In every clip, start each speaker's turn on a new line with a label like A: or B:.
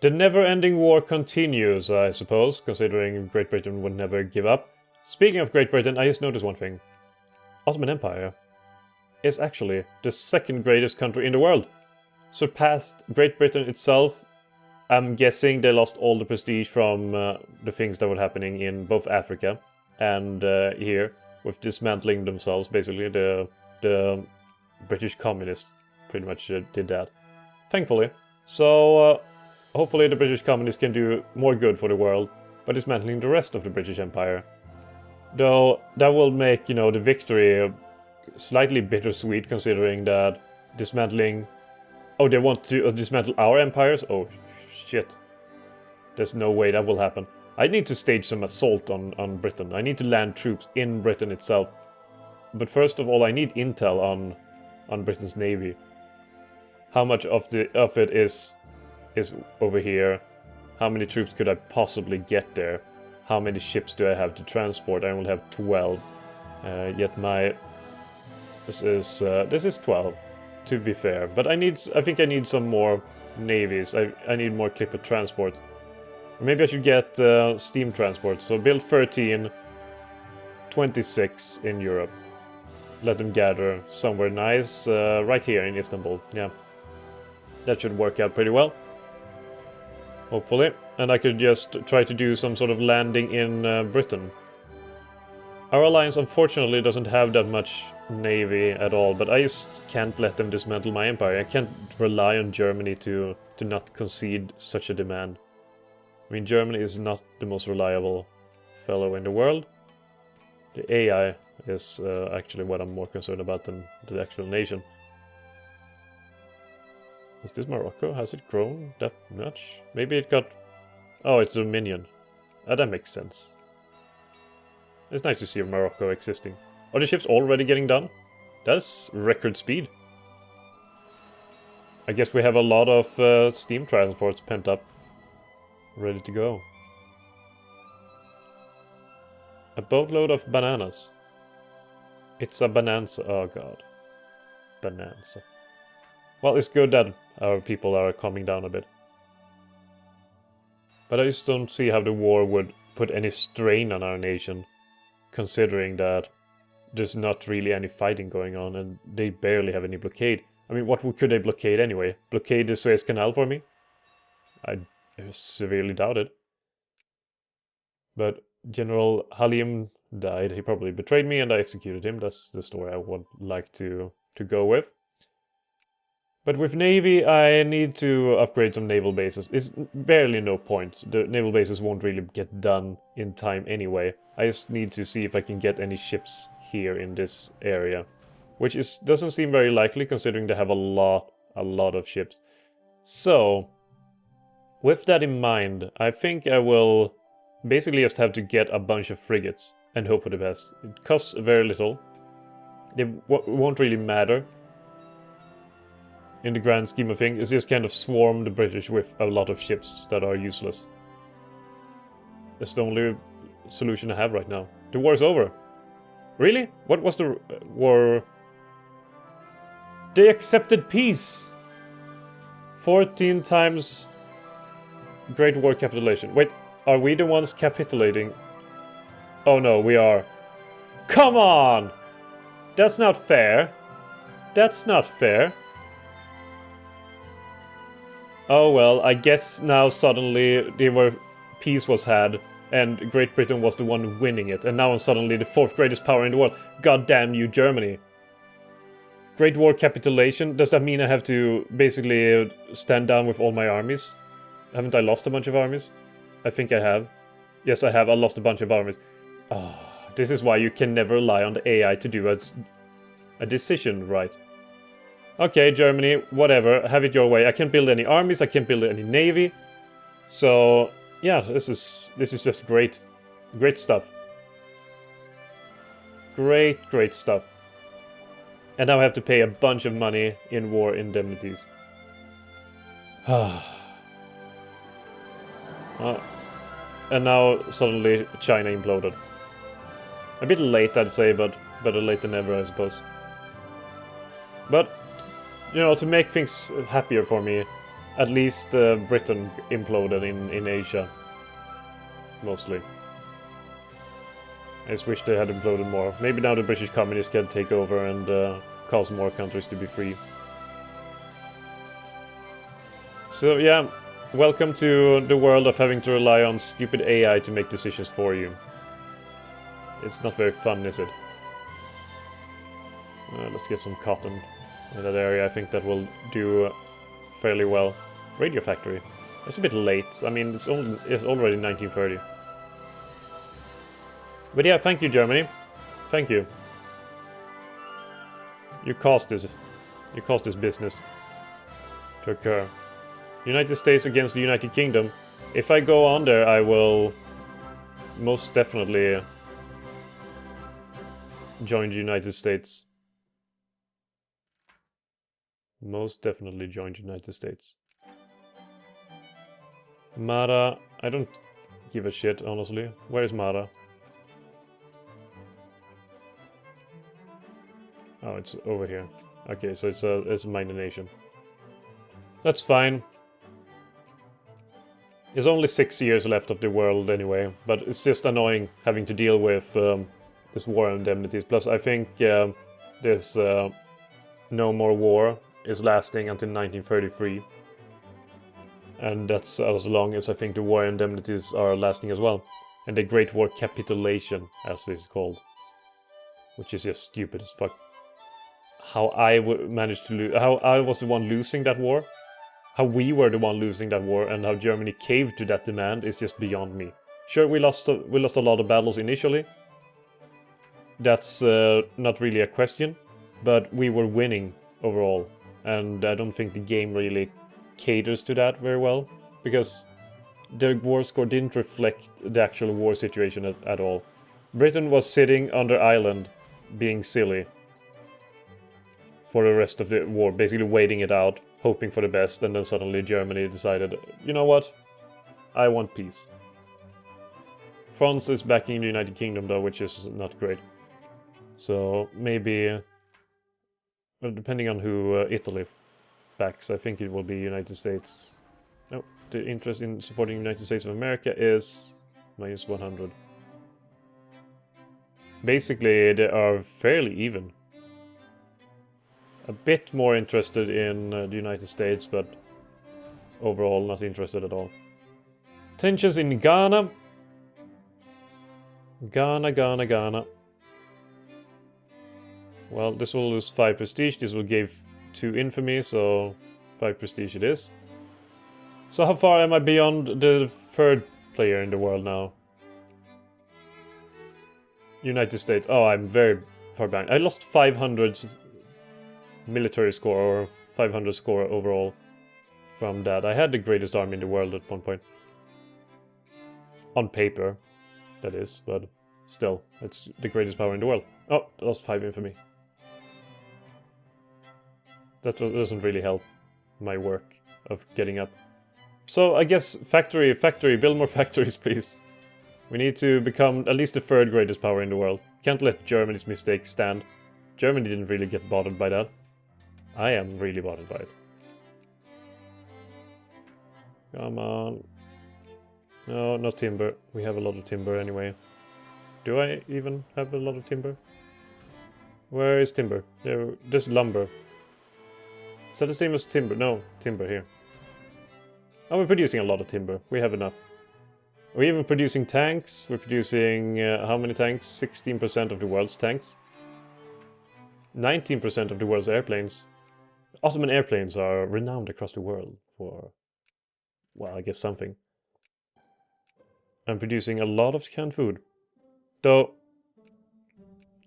A: The never-ending war continues, I suppose, considering Great Britain would never give up. Speaking of Great Britain, I just noticed one thing. Ottoman Empire is actually the second greatest country in the world. Surpassed Great Britain itself. I'm guessing they lost all the prestige from the things that were happening in both Africa and here, with dismantling themselves, basically. The British communists pretty much did that. Thankfully. So, hopefully the British communists can do more good for the world by dismantling the rest of the British Empire. Though, that will make, you know, the victory slightly bittersweet, considering that dismantling... Oh, they want to dismantle our empires? Oh, shit. There's no way that will happen. I need to stage some assault on Britain. I need to land troops in Britain itself. But first of all, I need intel on Britain's navy. How much of it is over here? How many troops could I possibly get there? How many ships do I have to transport? I only have 12. Yet my... This is 12, to be fair. But I think I need some more navies. I need more clipper transports. Maybe I should get steam transport. So build 13, 26 in Europe. Let them gather somewhere nice, right here in Istanbul. Yeah, that should work out pretty well. Hopefully. And I could just try to do some sort of landing in Britain. Our alliance unfortunately doesn't have that much navy at all, but I just can't let them dismantle my empire. I can't rely on Germany to not concede such a demand. I mean, Germany is not the most reliable fellow in the world. The AI is actually what I'm more concerned about than the actual nation. Is this Morocco? Has it grown that much? Maybe it got... Oh, it's a minion. That makes sense. It's nice to see Morocco existing. Are the ships already getting done? That's record speed. I guess we have a lot of steam transports pent up. Ready to go. A boatload of bananas. It's a bonanza. Oh god. Bonanza. Well, it's good that our people are calming down a bit. But I just don't see how the war would put any strain on our nation, considering that there's not really any fighting going on and they barely have any blockade. I mean, what could they blockade anyway? Blockade the Suez Canal for me? I severely doubt it. But General Halim died. He probably betrayed me and I executed him. That's the story I would like to go with. But with Navy, I need to upgrade some naval bases. It's barely no point. The naval bases won't really get done in time anyway. I just need to see if I can get any ships here in this area. Which doesn't seem very likely, considering they have a lot of ships. So, with that in mind, I think I will basically just have to get a bunch of frigates and hope for the best. It costs very little. They won't really matter in the grand scheme of things. It's just kind of swarm the British with a lot of ships that are useless. That's the only solution I have right now. The war is over. Really? What was the war? They accepted peace! 14 times Great War capitulation. Wait, are we the ones capitulating? Oh no, we are. Come on! That's not fair. That's not fair. Oh well, I guess now suddenly peace was had and Great Britain was the one winning it, and now I'm suddenly the 4th greatest power in the world. God damn you, Germany. Great War capitulation? Does that mean I have to basically stand down with all my armies? Haven't I lost a bunch of armies? I think I have. Yes, I have. I lost a bunch of armies. Oh, this is why you can never rely on the AI to do a decision right. Okay, Germany, whatever, have it your way. I can't build any armies, I can't build any navy. So, yeah, this is just great. Great stuff. Great stuff. And now I have to pay a bunch of money in war indemnities. And now suddenly China imploded. A bit late, I'd say, but better late than never, I suppose. But, you know, to make things happier for me, At least Britain imploded in Asia. Mostly. I just wish they had imploded more. Maybe now the British communists can take over and cause more countries to be free. So yeah, welcome to the world of having to rely on stupid AI to make decisions for you. It's not very fun, is it? Let's get some cotton in that area. I think that will do fairly well. Radio factory. It's a bit late. I mean, it's already 1930. But yeah, thank you, Germany. Thank you. You caused this business to occur. United States against the United Kingdom. If I go on there, I will most definitely join the United States. Most definitely join the United States. Mara, I don't give a shit, honestly. Where is Mara? Oh, it's over here. Okay, so it's a minor nation. That's fine. There's only 6 years left of the world anyway, but it's just annoying having to deal with this war indemnities. Plus, I think this no more war is lasting until 1933. And that's as long as I think the war indemnities are lasting as well. And the Great War capitulation, as this is called. Which is just stupid as fuck. How I managed to lose, how I was the one losing that war, how we were the one losing that war, and how Germany caved to that demand is just beyond me. Sure, we lost a lot of battles initially. That's not really a question, but we were winning overall, and I don't think the game really caters to that very well, because the war score didn't reflect the actual war situation at all. Britain was sitting on their island, being silly for the rest of the war, basically waiting it out, hoping for the best, and then suddenly Germany decided, you know what, I want peace. France is backing the United Kingdom though, which is not great. So maybe, well, depending on who Italy backs, I think it will be United States. No, the interest in supporting United States of America is minus 100. Basically, they are fairly even. A bit more interested in the United States, but overall not interested at all. Tensions in Ghana. Ghana. Well, this will lose 5 prestige. This will give 2 infamy, so 5 prestige it is. So how far am I beyond the 3rd player in the world now? United States. Oh, I'm very far behind. I lost 500 military score, or 500 score overall from that. I had the greatest army in the world at one point. On paper, that is, but still, it's the greatest power in the world. Oh, I lost 5 infamy. That doesn't really help my work of getting up. So I guess factory, build more factories, please. We need to become at least the 3rd greatest power in the world. Can't let Germany's mistake stand. Germany didn't really get bothered by that. I am really bothered by it. Come on. No, not timber. We have a lot of timber anyway. Do I even have a lot of timber? Where is timber? There's lumber. Is that the same as timber? No, timber here. Oh, we're producing a lot of timber. We have enough. We're even producing tanks. We're producing how many tanks? 16% of the world's tanks. 19% of the world's airplanes. Ottoman airplanes are renowned across the world for, well, I guess something. I'm producing a lot of canned food. Though,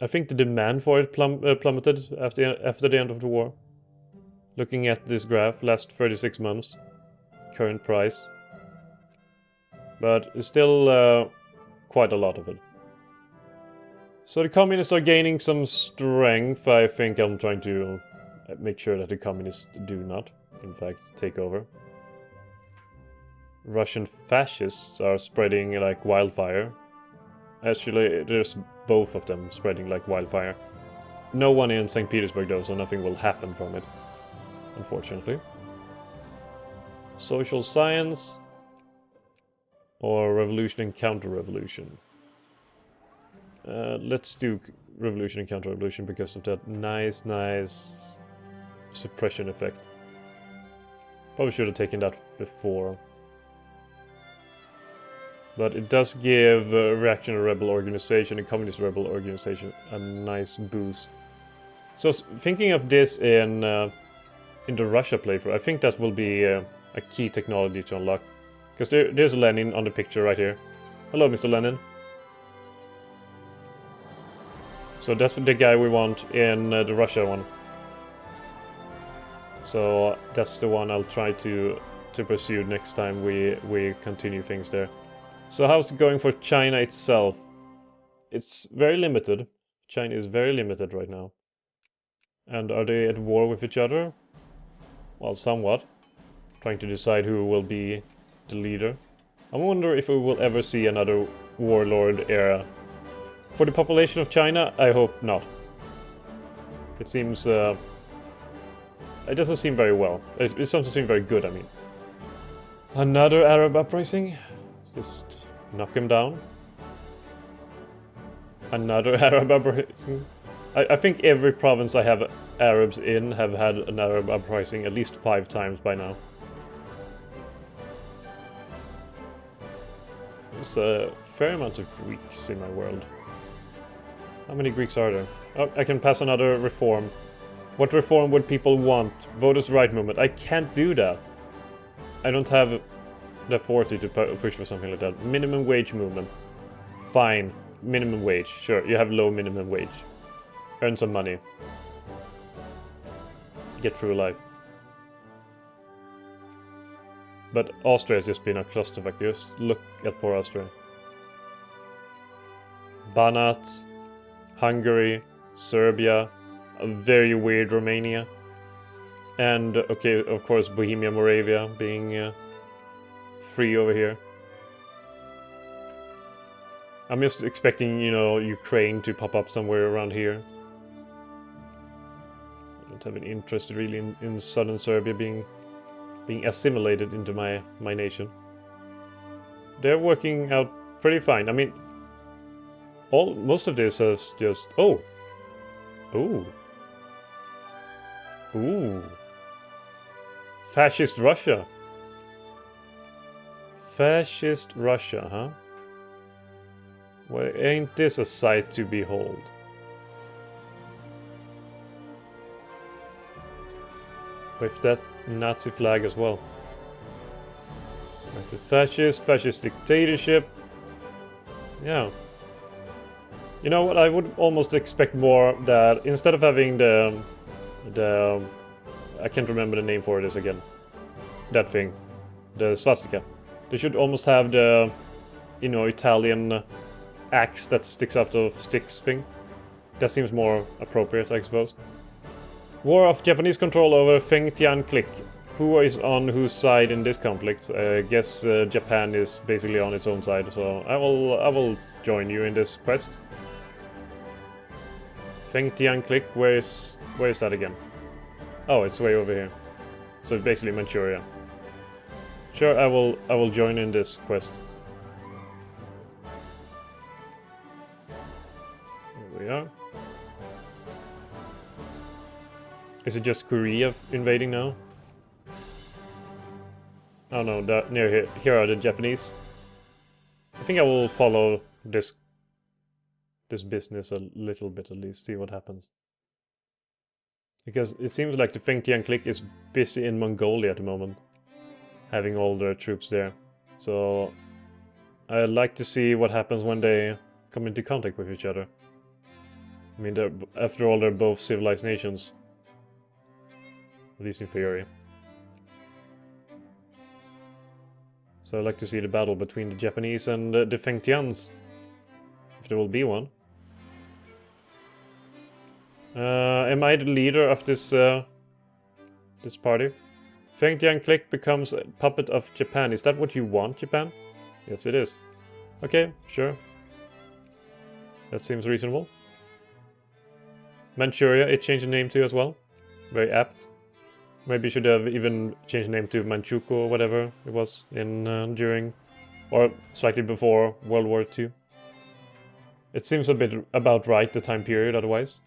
A: I think the demand for it plummeted after the end of the war. Looking at this graph, last 36 months, current price. But it's still quite a lot of it. So the communists are gaining some strength. I think I'm trying to make sure that the communists do not, in fact, take over. Russian fascists are spreading like wildfire. Actually, there's both of them spreading like wildfire. No one in St. Petersburg though, so nothing will happen from it, unfortunately. Social science. Or revolution and counter-revolution. Let's do revolution and counter-revolution because of that nice suppression effect. Probably should have taken that before. But it does give reactionary rebel organization and communist rebel organization a nice boost. So thinking of this in the Russia playthrough, I think that will be a key technology to unlock. Because there's Lenin on the picture right here. Hello, Mr. Lenin. So that's the guy we want in the Russia one. So that's the one I'll try to pursue next time we continue things there. So how's it going for China itself? It's very limited. China is very limited right now. And are they at war with each other? Well, somewhat. Trying to decide who will be the leader. I wonder if we will ever see another warlord era. For the population of China, I hope not. It seems... it doesn't seem very well. It doesn't seem very good, I mean. Another Arab uprising? Just knock him down. Another Arab uprising? I think every province I have Arabs in have had an Arab uprising at least 5 times by now. There's a fair amount of Greeks in my world. How many Greeks are there? Oh, I can pass another reform. What reform would people want? Voters' right movement. I can't do that. I don't have the authority to push for something like that. Minimum wage movement. Fine. Minimum wage. Sure, you have low minimum wage. Earn some money. Get through life. But Austria has just been a clusterfuck. Just look at poor Austria. Banat, Hungary, Serbia, a very weird Romania. And, okay, of course, Bohemia, Moravia being free over here. I'm just expecting, you know, Ukraine to pop up somewhere around here. I don't have an interest really in southern Serbia being assimilated into my nation. They're working out pretty fine. I mean, most of this is just... Oh! Ooh. Ooh. Fascist Russia. Fascist Russia, huh? Well, ain't this a sight to behold? With that Nazi flag as well. Like the fascist dictatorship. Yeah. You know what, I would almost expect more that instead of having the I can't remember the name for this again. That thing. The swastika. They should almost have the, you know, Italian axe that sticks out of sticks thing. That seems more appropriate, I suppose. War of Japanese control over Fengtian Click. Who is on whose side in this conflict? I guess Japan is basically on its own side, so I will join you in this quest. Fengtian Click, where is that again? Oh, it's way over here. So it's basically Manchuria. Sure, I will join in this quest. Here we are. Is it just Korea invading now? Oh no, near here. Here are the Japanese. I think I will follow this business a little bit at least, see what happens. Because it seems like the Fengtian Click is busy in Mongolia at the moment, having all their troops there. So I'd like to see what happens when they come into contact with each other. I mean, after all, they're both civilized nations. At least in theory. So I'd like to see the battle between the Japanese and the Fengtians. If there will be one. Am I the leader of this party? Fengtian Click becomes a puppet of Japan. Is that what you want, Japan? Yes, it is. Okay, sure. That seems reasonable. Manchuria, it changed the name to as well. Very apt. Maybe should have even changed the name to Manchukuo or whatever it was in during, or slightly before World War II. It seems a bit about right, the time period, otherwise.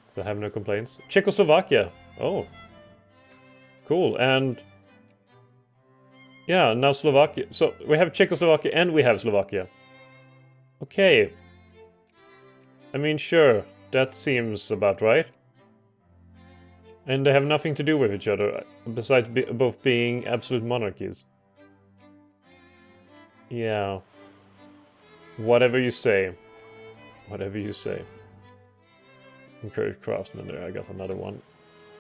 A: So I have no complaints. Czechoslovakia! Oh. Cool, and... yeah, now Slovakia. So, we have Czechoslovakia and we have Slovakia. Okay. I mean, sure, that seems about right. And they have nothing to do with each other, besides both being absolute monarchies. Yeah. Whatever you say. Whatever you say. Encourage craftsmen there, I got another one.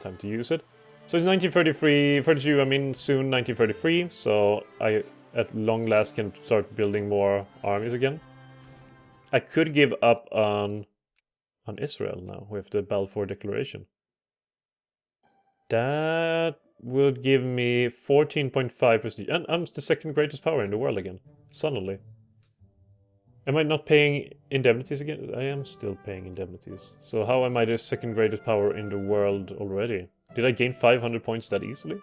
A: Time to use it. So it's 1933, 32, I mean soon 1933, so I at long last can start building more armies again. I could give up on Israel now with the Balfour Declaration. That would give me 14.5 prestige, and I'm the second greatest power in the world again, suddenly. Am I not paying indemnities again? I am still paying indemnities. So how am I the second greatest power in the world already? Did I gain 500 points that easily?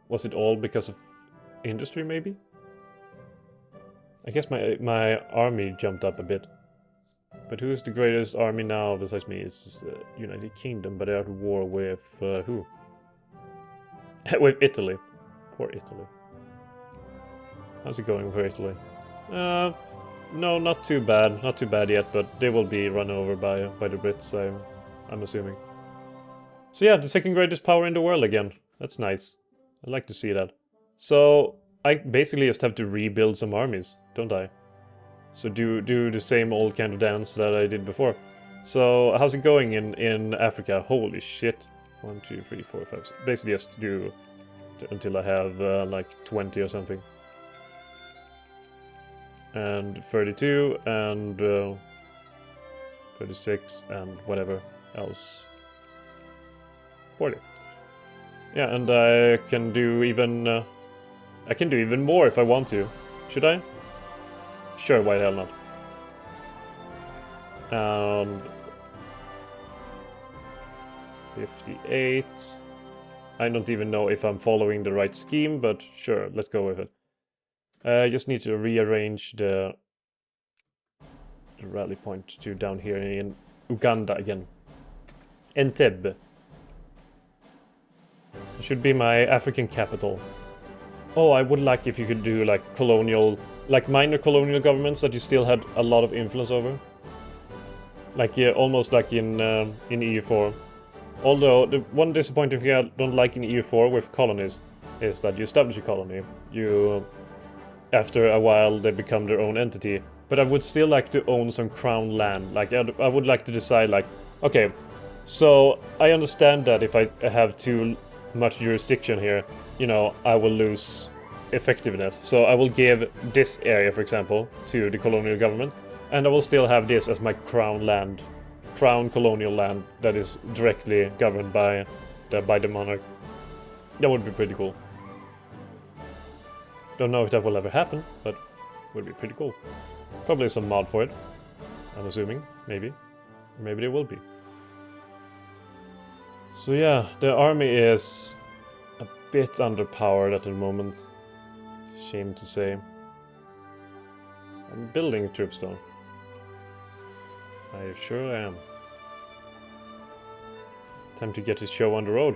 A: Was it all because of industry, maybe? I guess my army jumped up a bit. But who is the greatest army now besides me? It's the United Kingdom, but they're at war with who? With Italy. Poor Italy. How's it going for Italy? No, not too bad. Not too bad yet, but they will be run over by the Brits, I'm assuming. So yeah, the second greatest power in the world again. That's nice. I'd like to see that. So I basically just have to rebuild some armies, don't I? So do the same old kind of dance that I did before. So how's it going in Africa? Holy shit. 1, 2, 3, 4, 5, 6. Basically just do until I have like 20 or something. And 32 and 36 and whatever else. 40. Yeah, and I can do even more if I want to. Should I? Sure, why the hell not? 58. I don't even know if I'm following the right scheme, but sure, let's go with it. I just need to rearrange the rally point to down here in Uganda again. Entebbe. It should be my African capital. Oh, I would like if you could do like colonial, like minor colonial governments that you still had a lot of influence over. Like almost like in EU4. Although the one disappointing thing I don't like in EU4 with colonies is that you establish a colony, after a while they become their own entity. But I would still like to own some crown land. Like I would like to decide like, okay, so I understand that if I have too much jurisdiction here, you know, I will lose effectiveness. So I will give this area, for example, to the colonial government, and I will still have this as my crown land, crown colonial land that is directly governed by the monarch. That would be pretty cool. Don't know if that will ever happen, but would be pretty cool. Probably some mod for it, I'm assuming, maybe. Maybe there will be. So yeah, the army is a bit underpowered at the moment. Shame to say. I'm building troops though. I sure am. Time to get this show on the road.